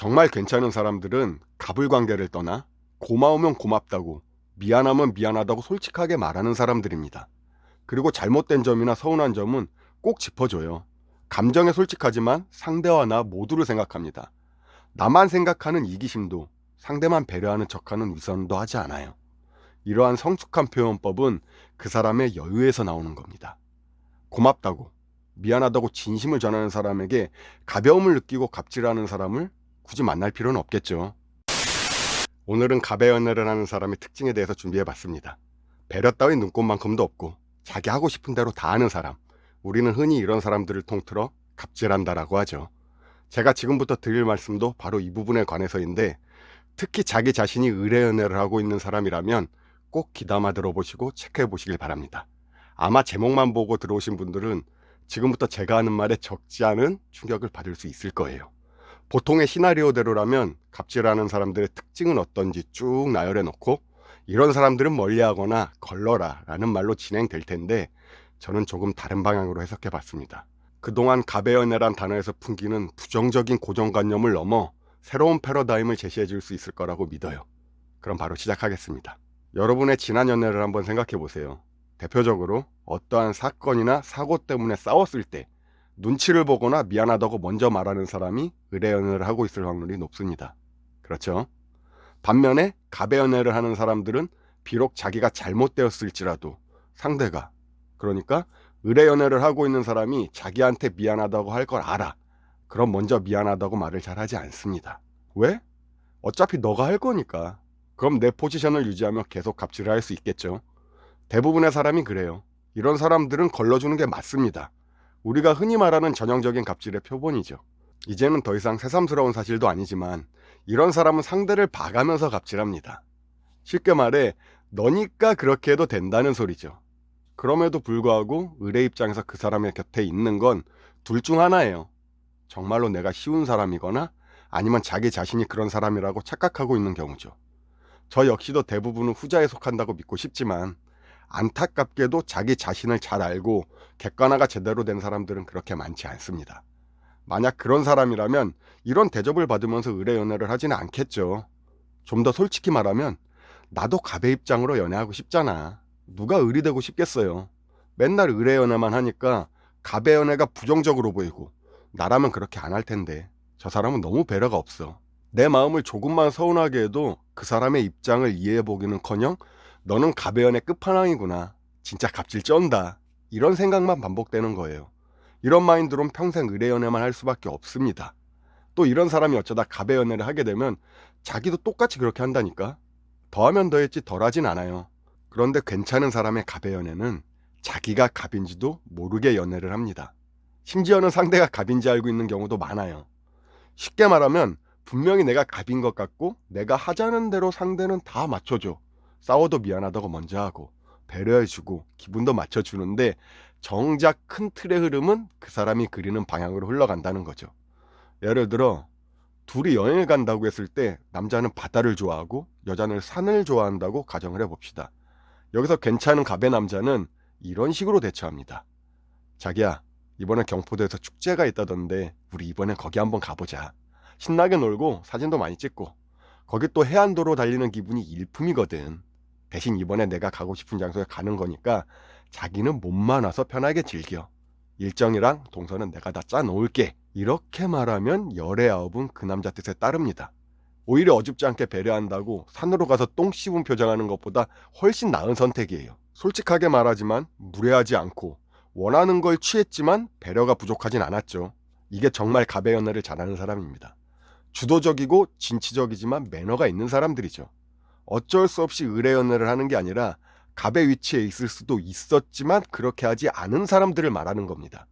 정말 괜찮은 사람들은 갑을관계를 떠나 고마우면 고맙다고, 미안하면 미안하다고 솔직하게 말하는 사람들입니다. 그리고 잘못된 점이나 서운한 점은 꼭 짚어줘요. 감정에 솔직하지만 상대와 나 모두를 생각합니다. 나만 생각하는 이기심도, 상대만 배려하는 척하는 위선도 하지 않아요. 이러한 성숙한 표현법은 그 사람의 여유에서 나오는 겁니다. 고맙다고, 미안하다고 진심을 전하는 사람에게 가벼움을 느끼고 갑질하는 사람을 굳이 만날 필요는 없겠죠. 오늘은 갑의 연애를 하는 사람의 특징에 대해서 준비해봤습니다. 배려 따윈 눈꽃만큼도 없고 자기 하고 싶은 대로 다 하는 사람, 우리는 흔히 이런 사람들을 통틀어 갑질한다라고 하죠. 제가 지금부터 드릴 말씀도 바로 이 부분에 관해서인데, 특히 자기 자신이 의뢰 연애를 하고 있는 사람이라면 꼭 귀담아 들어보시고 체크해 보시길 바랍니다. 아마 제목만 보고 들어오신 분들은 지금부터 제가 하는 말에 적지 않은 충격을 받을 수 있을 거예요. 보통의 시나리오대로라면 갑질하는 사람들의 특징은 어떤지 쭉 나열해 놓고 이런 사람들은 멀리하거나 걸러라 라는 말로 진행될 텐데, 저는 조금 다른 방향으로 해석해 봤습니다. 그동안 갑의 연애란 단어에서 풍기는 부정적인 고정관념을 넘어 새로운 패러다임을 제시해 줄 수 있을 거라고 믿어요. 그럼 바로 시작하겠습니다. 여러분의 지난 연애를 한번 생각해 보세요. 대표적으로 어떠한 사건이나 사고 때문에 싸웠을 때 눈치를 보거나 미안하다고 먼저 말하는 사람이 의뢰 연애를 하고 있을 확률이 높습니다. 그렇죠? 반면에 갑의 연애를 하는 사람들은 비록 자기가 잘못되었을지라도 상대가, 그러니까 의뢰 연애를 하고 있는 사람이 자기한테 미안하다고 할 걸 알아. 그럼 먼저 미안하다고 말을 잘 하지 않습니다. 왜? 어차피 너가 할 거니까. 그럼 내 포지션을 유지하며 계속 갑질을 할 수 있겠죠. 대부분의 사람이 그래요. 이런 사람들은 걸러주는 게 맞습니다. 우리가 흔히 말하는 전형적인 갑질의 표본이죠. 이제는 더 이상 새삼스러운 사실도 아니지만 이런 사람은 상대를 봐가면서 갑질합니다. 쉽게 말해 너니까 그렇게 해도 된다는 소리죠. 그럼에도 불구하고 의뢰 입장에서 그 사람의 곁에 있는 건 둘 중 하나예요. 정말로 내가 쉬운 사람이거나 아니면 자기 자신이 그런 사람이라고 착각하고 있는 경우죠. 저 역시도 대부분은 후자에 속한다고 믿고 싶지만 안타깝게도 자기 자신을 잘 알고 객관화가 제대로 된 사람들은 그렇게 많지 않습니다. 만약 그런 사람이라면 이런 대접을 받으면서 의뢰 연애를 하지는 않겠죠. 좀 더 솔직히 말하면 나도 갑의 입장으로 연애하고 싶잖아. 누가 의리 되고 싶겠어요. 맨날 의뢰 연애만 하니까 갑의 연애가 부정적으로 보이고 나라면 그렇게 안 할 텐데 저 사람은 너무 배려가 없어. 내 마음을 조금만 서운하게 해도 그 사람의 입장을 이해해보기는커녕 너는 갑의 연애 끝판왕이구나. 진짜 갑질 쩐다. 이런 생각만 반복되는 거예요. 이런 마인드론 평생 의뢰 연애만 할 수밖에 없습니다. 또 이런 사람이 어쩌다 갑의 연애를 하게 되면 자기도 똑같이 그렇게 한다니까. 더하면 더했지 덜하진 않아요. 그런데 괜찮은 사람의 갑의 연애는 자기가 갑인지도 모르게 연애를 합니다. 심지어는 상대가 갑인지 알고 있는 경우도 많아요. 쉽게 말하면 분명히 내가 갑인 것 같고 내가 하자는 대로 상대는 다 맞춰줘. 싸워도 미안하다고 먼저 하고 배려해주고 기분도 맞춰주는데 정작 큰 틀의 흐름은 그 사람이 그리는 방향으로 흘러간다는 거죠. 예를 들어 둘이 여행을 간다고 했을 때 남자는 바다를 좋아하고 여자는 산을 좋아한다고 가정을 해봅시다. 여기서 괜찮은 갑의 남자는 이런 식으로 대처합니다. 자기야, 이번에 경포도에서 축제가 있다던데 우리 이번엔 거기 한번 가보자. 신나게 놀고 사진도 많이 찍고 거기 또 해안도로 달리는 기분이 일품이거든. 대신 이번에 내가 가고 싶은 장소에 가는 거니까 자기는 몸만 와서 편하게 즐겨. 일정이랑 동선은 내가 다 짜놓을게. 이렇게 말하면 열의 아홉은 그 남자 뜻에 따릅니다. 오히려 어줍지 않게 배려한다고 산으로 가서 똥 씹은 표정하는 것보다 훨씬 나은 선택이에요. 솔직하게 말하지만 무례하지 않고 원하는 걸 취했지만 배려가 부족하진 않았죠. 이게 정말 갑의 연애를 잘하는 사람입니다. 주도적이고 진취적이지만 매너가 있는 사람들이죠. 어쩔 수 없이 의뢰 연애를 하는 게 아니라 갑의 위치에 있을 수도 있었지만 그렇게 하지 않은 사람들을 말하는 겁니다.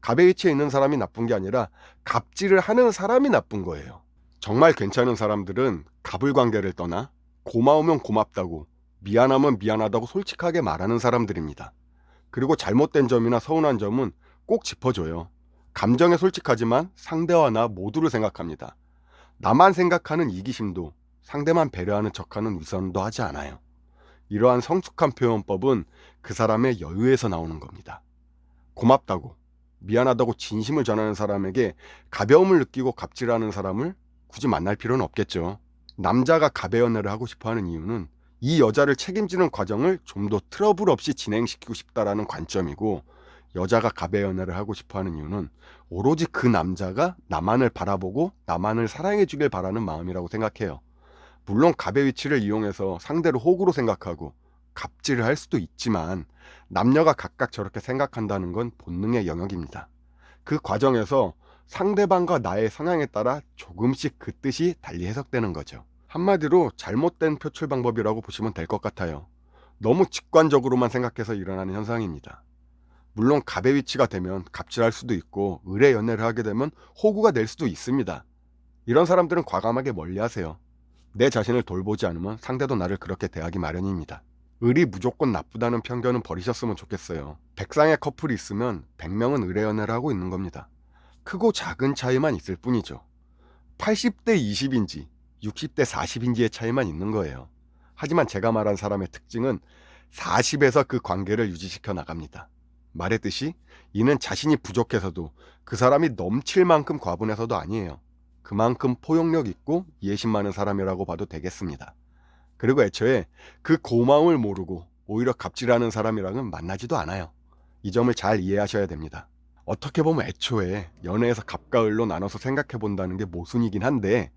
갑의 위치에 있는 사람이 나쁜 게 아니라 갑질을 하는 사람이 나쁜 거예요. 정말 괜찮은 사람들은 갑을관계를 떠나 고마우면 고맙다고, 미안하면 미안하다고 솔직하게 말하는 사람들입니다. 그리고 잘못된 점이나 서운한 점은 꼭 짚어줘요. 감정에 솔직하지만 상대와 나 모두를 생각합니다. 나만 생각하는 이기심도, 상대만 배려하는 척하는 위선도 하지 않아요. 이러한 성숙한 표현법은 그 사람의 여유에서 나오는 겁니다. 고맙다고, 미안하다고 진심을 전하는 사람에게 가벼움을 느끼고 갑질하는 사람을 굳이 만날 필요는 없겠죠. 남자가 갑의 연애를 하고 싶어하는 이유는 이 여자를 책임지는 과정을 좀 더 트러블 없이 진행시키고 싶다라는 관점이고, 여자가 갑의 연애를 하고 싶어하는 이유는 오로지 그 남자가 나만을 바라보고 나만을 사랑해 주길 바라는 마음이라고 생각해요. 물론 갑의 위치를 이용해서 상대를 호구로 생각하고 갑질을 할 수도 있지만, 남녀가 각각 저렇게 생각한다는 건 본능의 영역입니다. 그 과정에서 상대방과 나의 성향에 따라 조금씩 그 뜻이 달리 해석되는 거죠. 한마디로 잘못된 표출 방법이라고 보시면 될 것 같아요. 너무 직관적으로만 생각해서 일어나는 현상입니다. 물론 갑의 위치가 되면 갑질할 수도 있고, 을의 연애를 하게 되면 호구가 될 수도 있습니다. 이런 사람들은 과감하게 멀리하세요. 내 자신을 돌보지 않으면 상대도 나를 그렇게 대하기 마련입니다. 을이 무조건 나쁘다는 편견은 버리셨으면 좋겠어요. 100쌍의 커플이 있으면 100명은 을의 연애를 하고 있는 겁니다. 크고 작은 차이만 있을 뿐이죠. 80대 20인지 60대 40인지의 차이만 있는 거예요. 하지만 제가 말한 사람의 특징은 40에서 그 관계를 유지시켜 나갑니다. 말했듯이 이는 자신이 부족해서도 그 사람이 넘칠 만큼 과분해서도 아니에요. 그만큼 포용력 있고 이해심 많은 사람이라고 봐도 되겠습니다. 그리고 애초에 그 고마움을 모르고 오히려 갑질하는 사람이랑은 만나지도 않아요. 이 점을 잘 이해하셔야 됩니다. 어떻게 보면 애초에 연애에서 갑과 을로 나눠서 생각해 본다는 게 모순이긴 한데,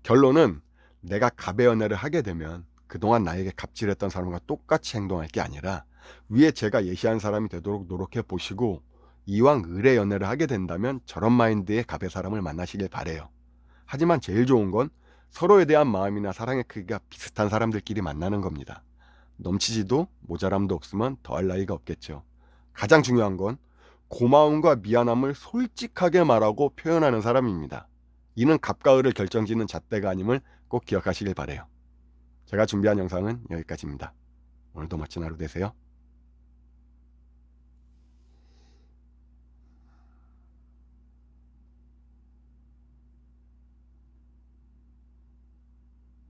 결론은 내가 갑의 연애를 하게 되면 그동안 나에게 갑질했던 사람과 똑같이 행동할 게 아니라 위에 제가 예시한 사람이 되도록 노력해 보시고, 이왕 을의 연애를 하게 된다면 저런 마인드의 갑의 사람을 만나시길 바래요. 하지만 제일 좋은 건 서로에 대한 마음이나 사랑의 크기가 비슷한 사람들끼리 만나는 겁니다. 넘치지도 모자람도 없으면 더할 나위가 없겠죠. 가장 중요한 건 고마움과 미안함을 솔직하게 말하고 표현하는 사람입니다. 이는 갑과 을을 결정짓는 잣대가 아님을 꼭 기억하시길 바래요. 제가 준비한 영상은 여기까지입니다. 오늘도 멋진 하루 되세요.